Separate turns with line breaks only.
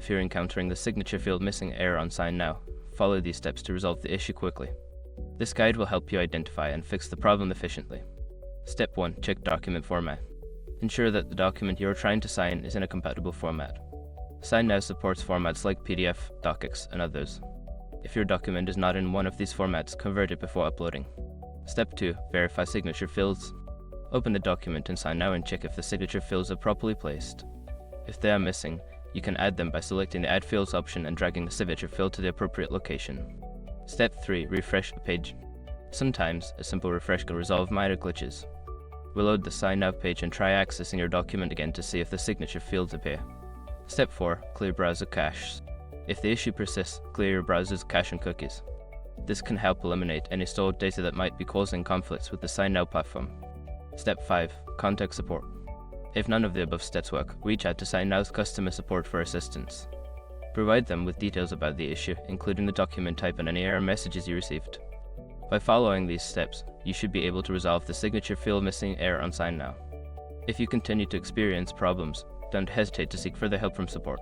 If you're encountering the signature field missing error on SignNow, follow these steps to resolve the issue quickly. This guide will help you identify and fix the problem efficiently. Step 1. Check document format. Ensure that the document you're trying to sign is in a compatible format. SignNow supports formats like PDF, docx, and others. If your document is not in one of these formats, convert it before uploading. Step 2. Verify signature fields. Open the document in SignNow and check if the signature fields are properly placed. If they are missing, you can add them by selecting the Add Fields option and dragging the signature field to the appropriate location. Step 3. Refresh the page. Sometimes, a simple refresh can resolve minor glitches. Reload the SignNow page and try accessing your document again to see if the signature fields appear. Step 4. Clear browser caches. If the issue persists, clear your browser's cache and cookies. This can help eliminate any stored data that might be causing conflicts with the SignNow platform. Step 5. Contact support. If none of the above steps work, reach out to SignNow's customer support for assistance. Provide them with details about the issue, including the document type and any error messages you received. By following these steps, you should be able to resolve the signature field missing error on SignNow. If you continue to experience problems, don't hesitate to seek further help from support.